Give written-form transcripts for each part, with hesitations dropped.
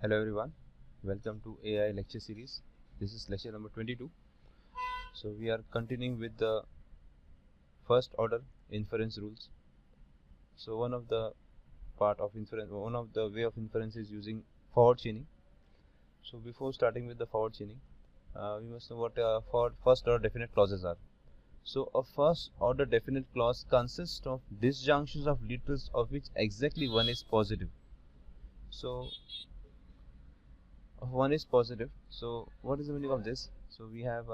Hello everyone, welcome to AI lecture series. This is lecture number 22. So we are continuing with the first order inference rules. So one of the way of inference is using forward chaining. So before starting with the forward chaining, we must know what first order definite clauses are. So a first order definite clause consists of disjunctions of literals of which exactly one is positive. So one is positive. So what is the meaning of this? So we have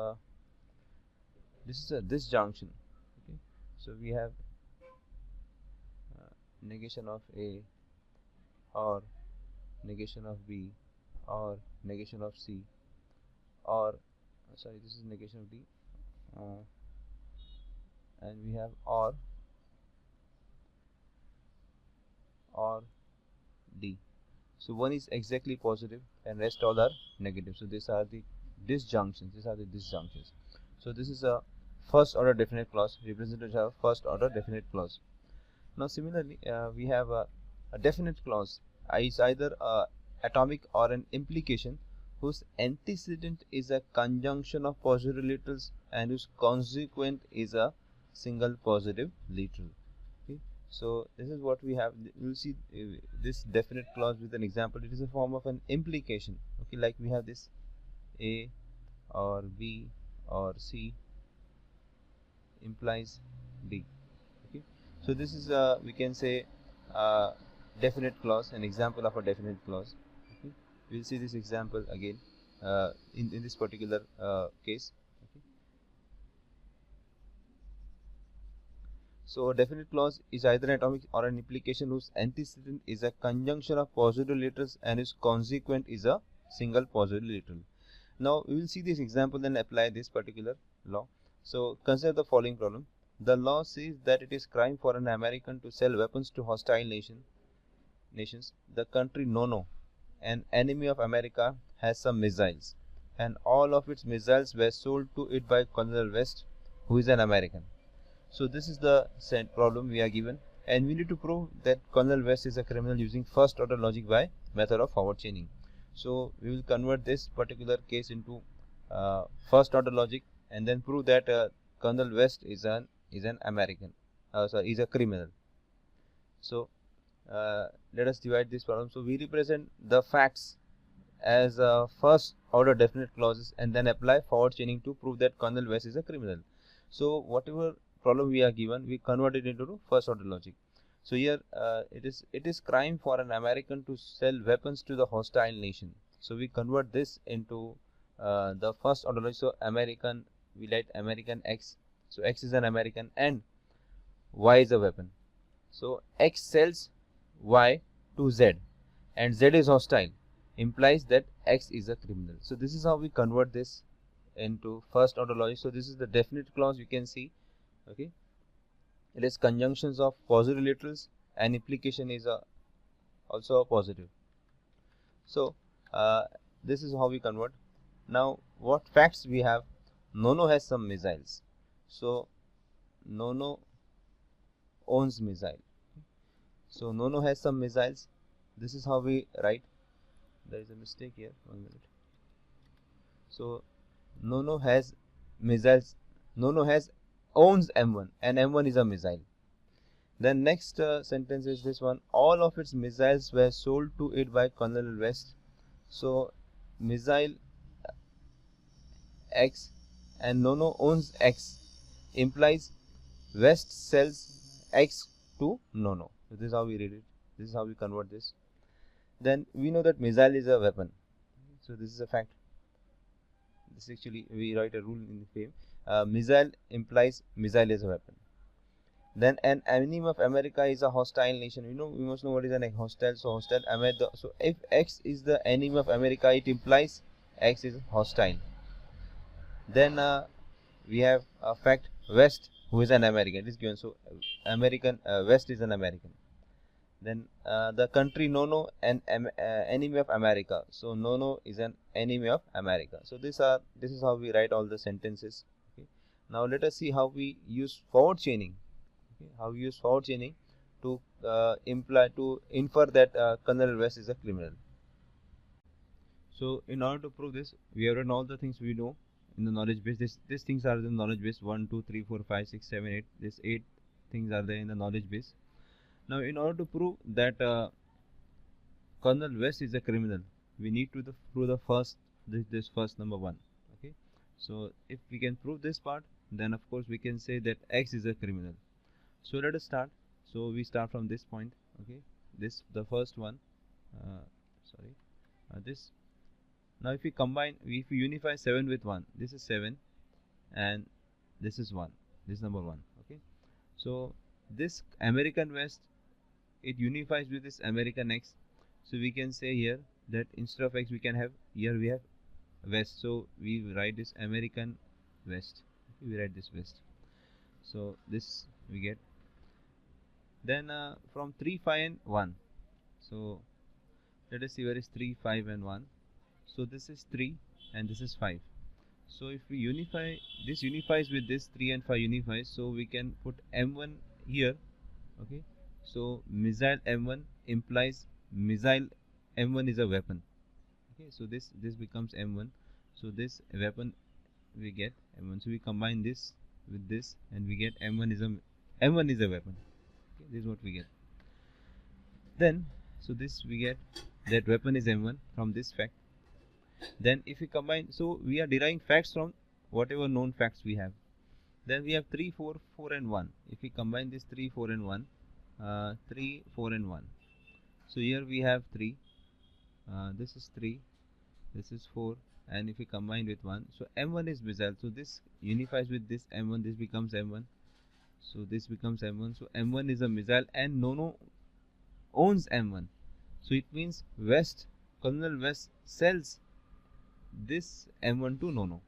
this is a disjunction. Okay, so we have negation of A or negation of B or negation of C or this is negation of D and we have or D. So one is exactly positive and rest all are negative. So these are the disjunctions. So this is a first order definite clause represented as a first order definite clause. Now similarly we have a definite clause is either a atomic or an implication whose antecedent is a conjunction of positive literals and whose consequent is a single positive literal. Okay, so this is what we have. You will see this definite clause with an example. It is a form of an implication. Okay, like we have this A or B or C implies D. Okay, so this is we can say definite clause, an example of a definite clause. Okay, we'll see this example again in this particular case. Okay, so a definite clause is either an atomic or an implication whose antecedent is a conjunction of positive literals and whose consequent is a single positive literal. Now we will see this example and apply this particular law. So consider the following problem. The law says that it is crime for an American to sell weapons to hostile nations. The country Nono, an enemy of America, has some missiles, and all of its missiles were sold to it by Colonel West, who is an American. So this is the problem we are given, and we need to prove that Colonel West is a criminal using first order logic by method of forward chaining. So we will convert this particular case into first order logic and then prove that Colonel West is an American, is a criminal. So let us divide this problem. So we represent the facts as first order definite clauses and then apply forward chaining to prove that Colonel West is a criminal. So whatever problem we are given, we convert it into first order logic. So here it is crime for an American to sell weapons to the hostile nation. So we convert this into the first order logic. So American, we let American X. So X is an American and Y is a weapon. So X sells Y to Z and Z is hostile, implies that X is a criminal. So this is how we convert this into first order logic. So this is the definite clause you can see. Okay, it is conjunctions of positive literals and implication is also a positive. So this is how we convert. Now what facts we have? Nono has some missiles. So Nono owns missile. So Nono has some missiles. This is how we write. There is a mistake here. 1 minute. So Nono has missiles. Nono owns M1 and M1 is a missile. Then next sentence is this one. All of its missiles were sold to it by Colonel West. So missile X and Nono owns X implies West sells X to Nono. So this is how we read it. This is how we convert this. Then we know that missile is a weapon. So this is a fact. This actually we write a rule in the fame. Missile implies missile is a weapon. Then an enemy of America is a hostile nation. We must know what is an hostile. So hostile. So if X is the enemy of America, it implies X is hostile. Then we have a fact West, who is an American. It is given. So American West is an American. Then the country Nono, an enemy of America. So Nono is an enemy of America. So this is how we write all the sentences. Okay. Now let us see how we use forward chaining. Okay. How we use forward chaining to infer that Colonel West is a criminal. So in order to prove this, we have written all the things we know in the knowledge base. These things are the knowledge base: 1, 2, 3, 4, 5, 6, 7, 8. These 8 things are there in the knowledge base. Now, in order to prove that Colonel West is a criminal, we need to prove the first this first number 1. Okay. So if we can prove this part, then of course we can say that X is a criminal. So let us start. So we start from this point. Okay. This the first one. Sorry. This. Now if we combine, if we unify 7 with 1, this is 7 and this is 1. This is number 1. Okay. So this American West, it unifies with this American X. So we can say here that instead of X we can have, here we have West. So we write this American West. Okay, we write this West. So this we get. Then from 3, 5 and 1. So let us see where is 3, 5 and 1. So this is 3 and this is 5. So if we unify, this unifies with this 3 and 5 unifies. So we can put M1 here. Okay. So missile M1 implies missile M1 is a weapon. Okay. So this becomes M1. So this weapon we get M1. So we combine this with this and we get M1 is a weapon. Okay. This is what we get. Then so this we get that weapon is M1 from this fact. Then if we combine, so we are deriving facts from whatever known facts we have. Then we have 3, 4, 4 and 1. If we combine this 3, 4 and 1, 3, 4 and 1. So here we have 3, this is 3, this is 4, and if we combine with 1, so M1 is missile. So this unifies with this M1, this becomes M1. So this becomes M1. So M1 is a missile and Nono owns M1. So it means West, Colonel West sells this M1 to Nono.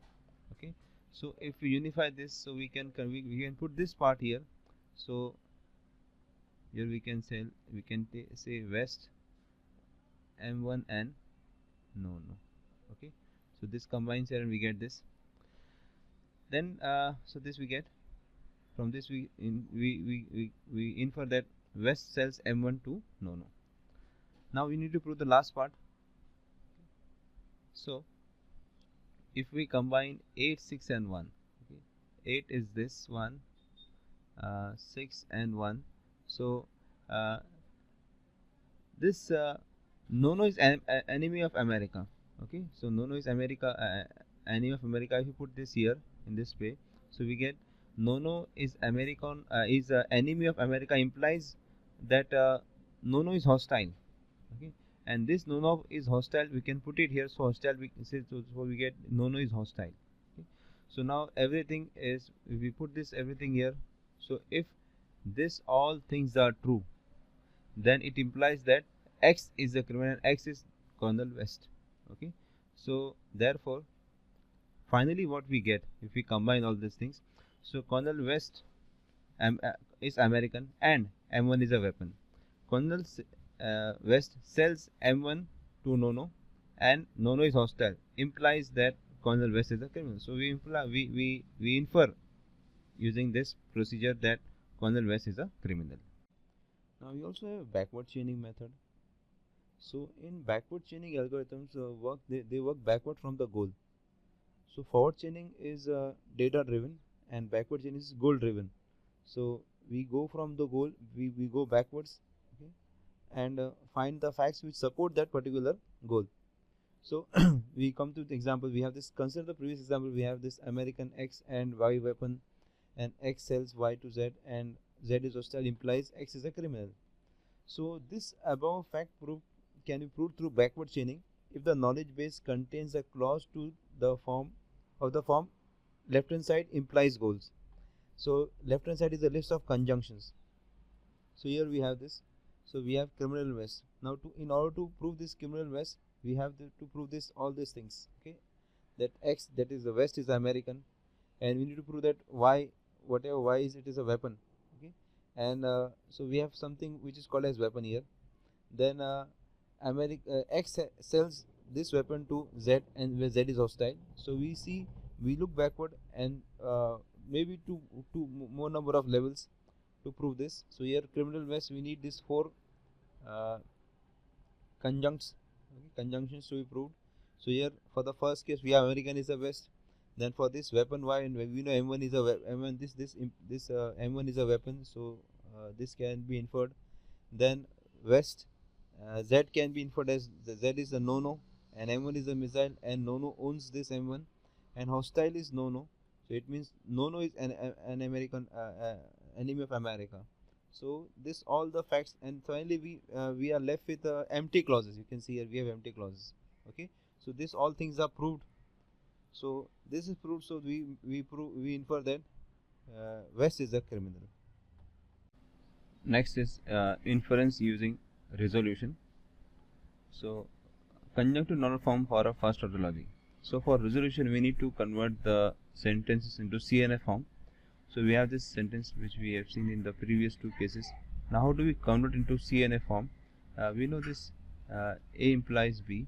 Okay. So if we unify this, so we can put this part here. So here we can say West M1 and Nono. Okay. So this combines here and we get this. Then so this we get. From this we infer that West sells M1 to Nono. Now we need to prove the last part. So if we combine 8, 6 and 1, okay, 8 is this one, 6 and 1. So this Nono is an enemy of America. Okay, so Nono is enemy of America. If you put this here in this way, so we get Nono is enemy of America, implies that Nono is hostile. Okay, and this Nono is hostile. We can put it here. So hostile, we say, so we get Nono is hostile. Okay. So now everything is, if we put this everything here. So if this all things are true, then it implies that X is the criminal. X is Colonel West. Okay. So therefore, finally, what we get if we combine all these things. So Colonel West is American and M1 is a weapon. Colonel West sells M1 to Nono and Nono is hostile, implies that Colonel West is a criminal. So we infer using this procedure that Colonel West is a criminal. Now we also have a backward chaining method. So in backward chaining algorithms they work backward from the goal. So forward chaining is data driven and backward chaining is goal driven. So we go from the goal, we go backwards, okay, and find the facts which support that particular goal. So we come to the example. We have this, consider the previous example. We have this American X and Y weapon, and X sells Y to Z, and Z is hostile, implies X is a criminal. So this above fact can be proved through backward chaining if the knowledge base contains a clause to the form left hand side implies goals. So left hand side is a list of conjunctions. So here we have this. So we have criminal West. Now in order to prove this criminal West, we have to prove all these things. Okay, that X, that is the West, is American, and we need to prove that Y, whatever Y is, it is a weapon. Okay, and so we have something which is called as weapon here. Then X sells this weapon to Z, and where Z is hostile. So we look backward and maybe to more number of levels to prove this. So here criminal West, we need this 4 conjunctions to be proved. So here for the first case we have American is the West. Then for this weapon Y, and we know M1 is a M1, this M1 is a weapon, so this can be inferred. Then West, Z can be inferred as the Z is a no, and M1 is a missile, and no owns this M1, and hostile is no. So it means no is an American enemy of America. So this all the facts, and finally we are left with empty clauses. You can see here we have empty clauses. Okay, so this all things are proved. So this is proved. So we infer that West is a criminal. Next is inference using resolution. So conjunctive normal form for a first order logic. So for resolution we need to convert the sentences into CNF form. So we have this sentence which we have seen in the previous two cases. Now how do we convert into CNF form? We know this A implies B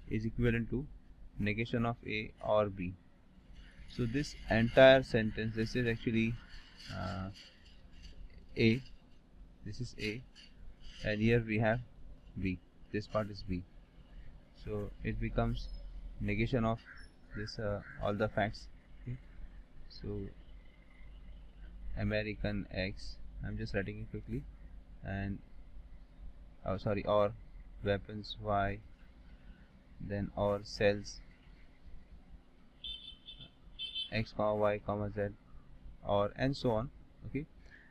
is equivalent to negation of A or B. So this entire sentence, this is actually A, this is A, and here we have B, this part is B. So it becomes negation of this all the facts. Okay. So American X, I'm just writing it quickly, and or weapons Y, then or cells X, Y, Z, or and so on. Okay.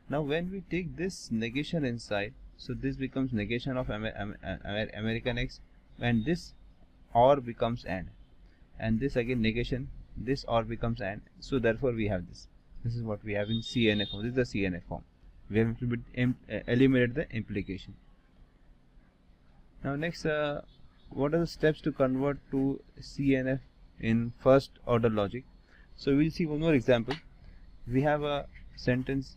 Now when we take this negation inside, so this becomes negation of American X, and this or becomes and this again negation, this or becomes and. So therefore we have this. This is what we have in CNF form. This is the CNF form. We have eliminated the implication. Now next, what are the steps to convert to CNF in first order logic? So we'll see one more example. We have a sentence.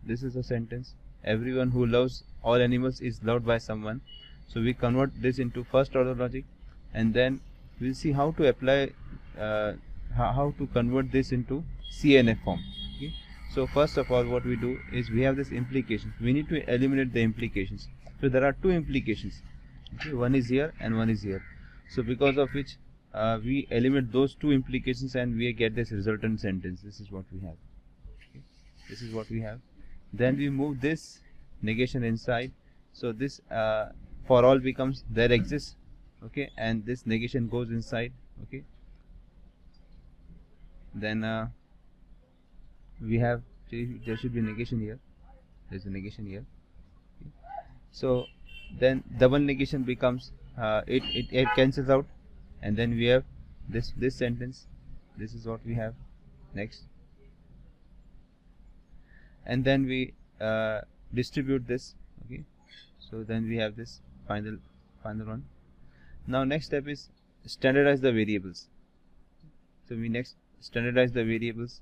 This is a sentence. Everyone who loves all animals is loved by someone. So we convert this into first order logic, and then we'll see how to apply, how to convert this into CNF form. Okay. So first of all, what we do is we have this implication. We need to eliminate the implications. So there are two implications. Okay. One is here and one is here. So because of which we eliminate those two implications and we get this resultant sentence. This is what we have. Okay. This is what we have. Then we move this negation inside. So this for all becomes there exists. Okay, and this negation goes inside. Okay. Then we have, there should be negation here. There is a negation here. Okay. So then double negation becomes it cancels out, and then we have this sentence. This is what we have next, and then we distribute this. Okay, so then we have this final one. Now next step is standardize the variables. So we next standardize the variables.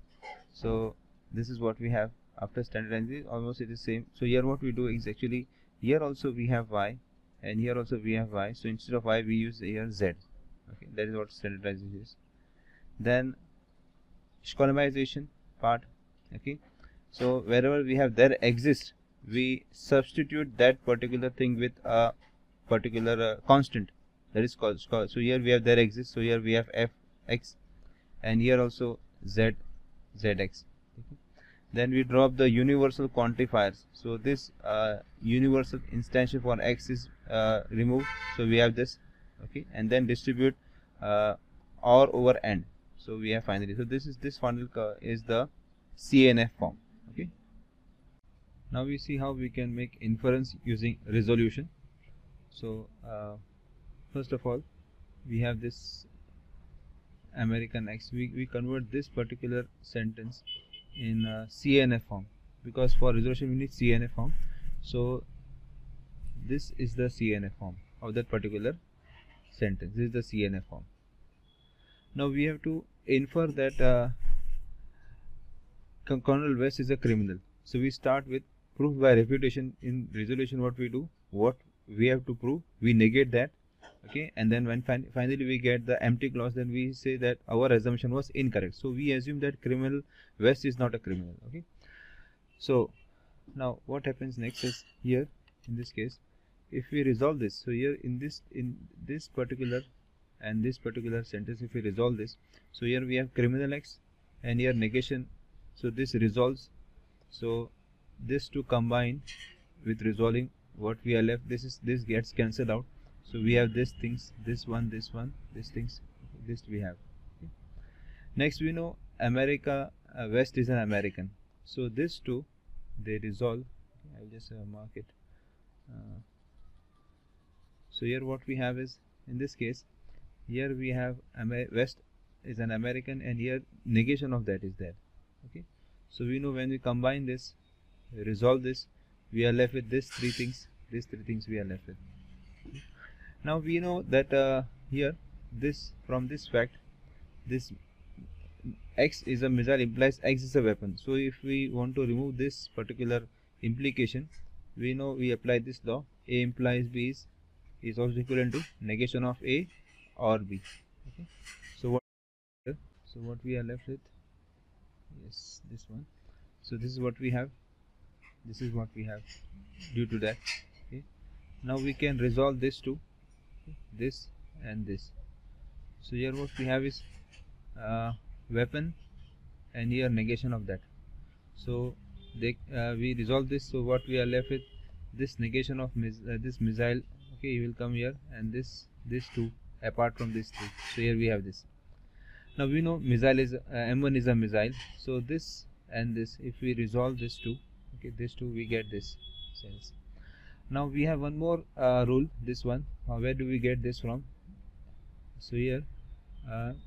So this is what we have after standardizing. Almost it is same. So here what we do is actually, here also we have Y, and here also we have Y. So instead of Y we use here Z. Okay, that is what standardization is. Then columnization part. Okay, so wherever we have there exists, we substitute that particular thing with a particular constant, that is called. So here we have there exists. So here we have Fx, and here also Zx. Okay. Then we drop the universal quantifiers. So this universal instantiation for x is removed. So we have this. Okay, and then distribute or over n. So we have finally. So this final is the CNF form. Okay. Now we see how we can make inference using resolution. So first of all, we have this American X. We convert this particular sentence in CNF form, because for resolution we need CNF form. So this is the CNF form of that particular sentence. This is the CNF form. Now we have to infer that Colonel West is a criminal. So we start with proof by refutation. In resolution, what we do, what we have to prove, we negate that. Okay, and then when finally we get the empty clause, then we say that our assumption was incorrect. So we assume that criminal West is not a criminal. Okay, so now what happens next is, here in this case, if we resolve this, so here in this particular and this particular sentence, if we resolve this, so here we have criminal X and here negation, so this resolves. So this to combine with resolving, what we are left, this gets cancelled out. So we have these things, this one, these things, this we have. Okay. Next we know America, West is an American. So this two, they resolve. I will just mark it. So here what we have is, in this case, here we have West is an American, and here negation of that is there. Okay. So we know when we combine this, resolve this, we are left with these three things. These three things we are left with. Now we know that here, this, from this fact, this X is a missile implies X is a weapon. So if we want to remove this particular implication, we know we apply this law. A implies B is also equivalent to negation of A or B. Okay. So what we are left with? Yes, this one. So this is what we have. This is what we have due to that. Okay. Now we can resolve this to this and this. So here what we have is weapon, and here negation of that. So we resolve this. So what we are left with, this negation of this missile. Okay, it will come here, and this two apart from this three. So here we have this. Now we know missile is M1 is a missile. So this and this, if we resolve this two, okay, this two, we get this cells. Now we have one more rule. This one, where do we get this from? So here,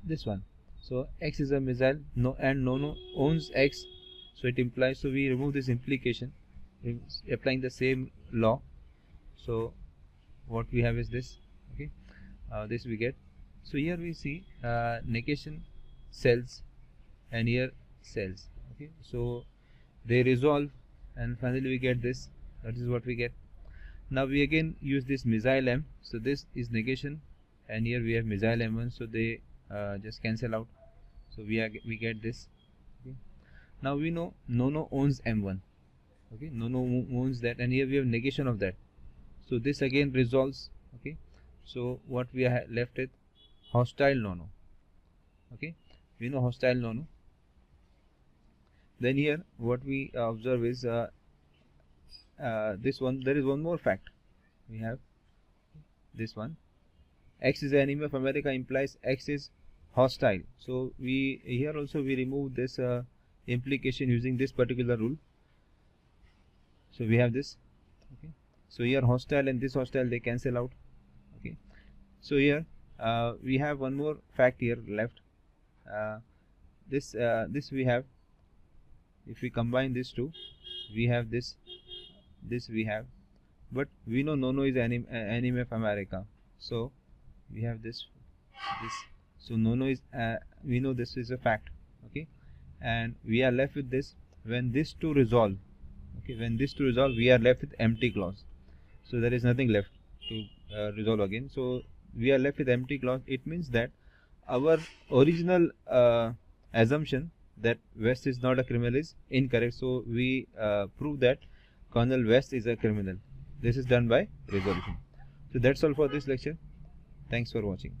this one. So X is a missile, and no owns X. So it implies. So we remove this implication, applying the same law. So what we have is this. Okay, this we get. So here we see negation cells, and here cells. Okay, so they resolve, and finally we get this. That is what we get. Now we again use this missile M. So this is negation, and here we have missile M1. So they just cancel out. So we get this. Okay. Now we know no owns M1. Okay, no owns that, and here we have negation of that. So this again resolves. Okay, so what we are left with, hostile no. Okay, we know hostile no. Then here what we observe is this one. There is one more fact. We have this one. X is the enemy of America implies X is hostile. So we here also we remove this implication using this particular rule. So we have this. Okay. So here hostile and this hostile, they cancel out. Okay. So here we have one more fact here left. This we have. If we combine these two, we have this we have, but we know no is enemy of America. So we have this. So no is we know this is a fact. Okay, and we are left with this. When these two resolve, okay, when these two resolve, we are left with empty clause. So there is nothing left to resolve again. So we are left with empty clause. It means that our original assumption that West is not a criminal is incorrect. So we prove that Colonel West is a criminal. This is done by resolution. So that's all for this lecture. Thanks for watching.